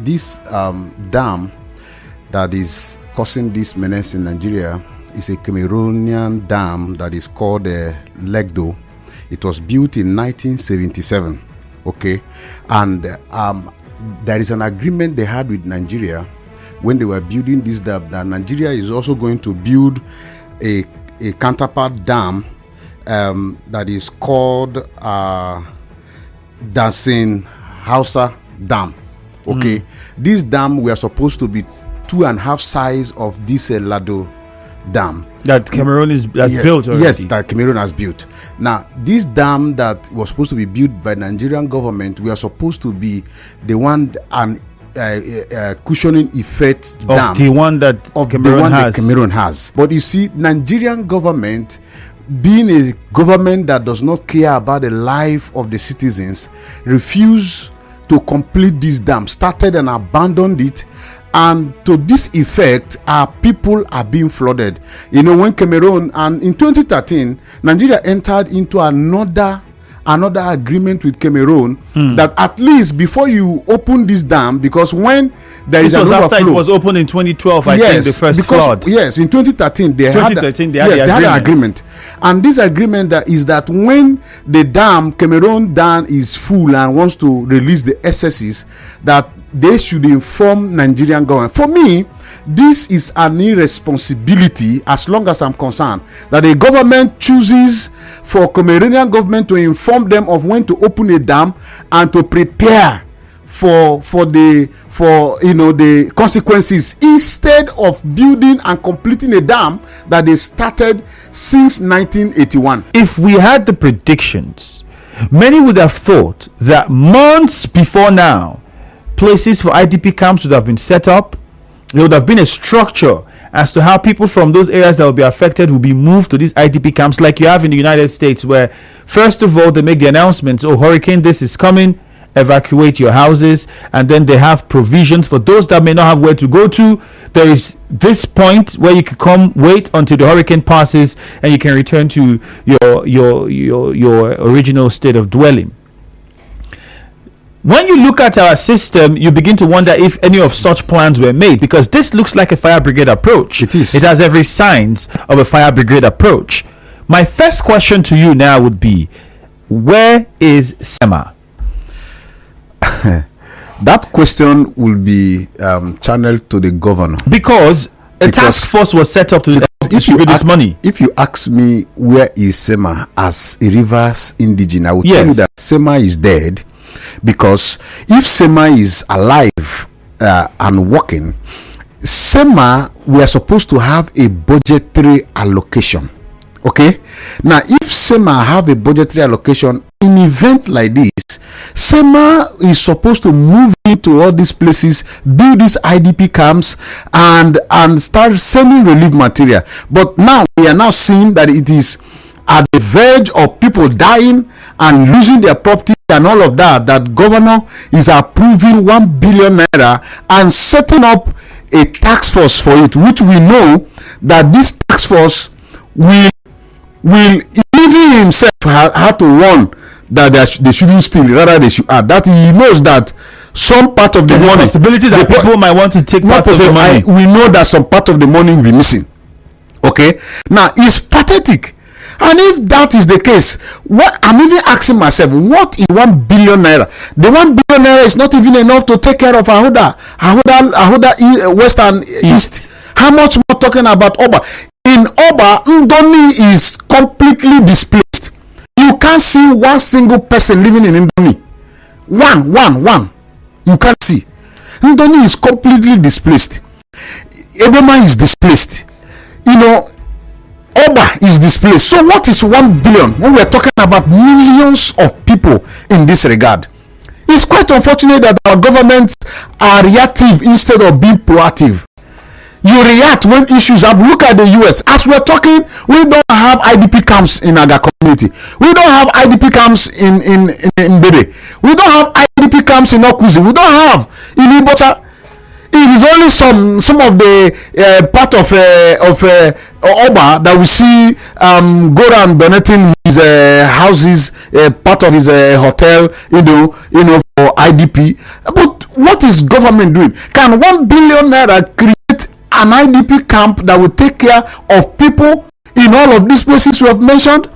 this dam that is causing this menace in Nigeria is a Cameroonian dam that is called Lagdo. It was built in 1977. Okay, and there is an agreement they had with Nigeria when they were building this dam that Nigeria is also going to build a counterpart dam that is called Dasin Hausa Dam. Okay, this dam we are supposed to be 2.5 size of this Lagdo dam that Cameroun has built already. Yes, that Cameroun has built. Now, this dam that was supposed to be built by Nigerian government, we are supposed to be the one and cushioning effect dam of the one that Cameroun has. But you see, Nigerian government, being a government that does not care about the life of the citizens, refused to complete this dam, started and abandoned it. And to this effect, our people are being flooded. You know, when Cameroun, and in 2013, Nigeria entered into another agreement with Cameroon that at least before you open this dam, because when there is an overflow, after it was opened in 2012, I think the first flood. Yes, in 2013 they had an agreement, and this agreement is that when the Cameroon dam is full and wants to release the excesses, that they should inform Nigerian government. For me, this is an irresponsibility, as long as I'm concerned, that the government chooses for Cameroonian government to inform them of when to open a dam and to prepare for the consequences, instead of building and completing a dam that they started since 1981. If we had the predictions, many would have thought that months before now, places for IDP camps would have been set up. There would have been a structure as to how people from those areas that will be affected will be moved to these IDP camps, like you have in the United States, where first of all they make the announcements, oh, hurricane this is coming, evacuate your houses, and then they have provisions for those that may not have where to go to. There is this point where you can come, wait until the hurricane passes, and you can return to your original state of dwelling. When you look at our system, you begin to wonder if any of such plans were made, because this looks like a fire brigade approach. It is. It has every signs of a fire brigade approach. My first question to you now would be, where is SEMA? That question will be channeled to the governor, because a task force was set up to distribute this money. If you ask me where is SEMA as a reverse indigene, I will tell you that SEMA is dead. Because if SEMA is alive and working, SEMA, we are supposed to have a budgetary allocation. Okay, now if SEMA have a budgetary allocation in event like this, SEMA is supposed to move into all these places, build these IDP camps, and start sending relief material. But now we are now seeing that it is at the verge of people dying and losing their property and all of that governor is approving 1 billion naira and setting up a task force for it, which we know that this task force will even himself had to warn that they shouldn't steal, rather they should add that he knows that some part of the money, possibility that people might want to take part of the money. We know that some part of the money will be missing. Okay, now it's pathetic. And if that is the case, what I'm even asking myself, what is 1 billion naira? The 1 billion naira is not even enough to take care of Ahoda West and East. How much more talking about Oba? In Oba, Ndoni is completely displaced. You can't see one single person living in Ndoni. One. You can't see. Ndoni is completely displaced. Egbema is displaced. You know, Oba is displaced. So what is 1 billion when we're talking about millions of people in this regard? It's quite unfortunate that our governments are reactive instead of being proactive. You react when issues happen. Look at the US. As we're talking, we don't have IDP camps in our community. We don't have IDP camps in Bede. We don't have IDP camps in Okuzi. We don't have in Ibota. It is only some of the part of Oba that we see go around donating his houses, part of his hotel, you know, for IDP. But what is government doing? Can 1 billion naira create an IDP camp that will take care of people in all of these places we have mentioned?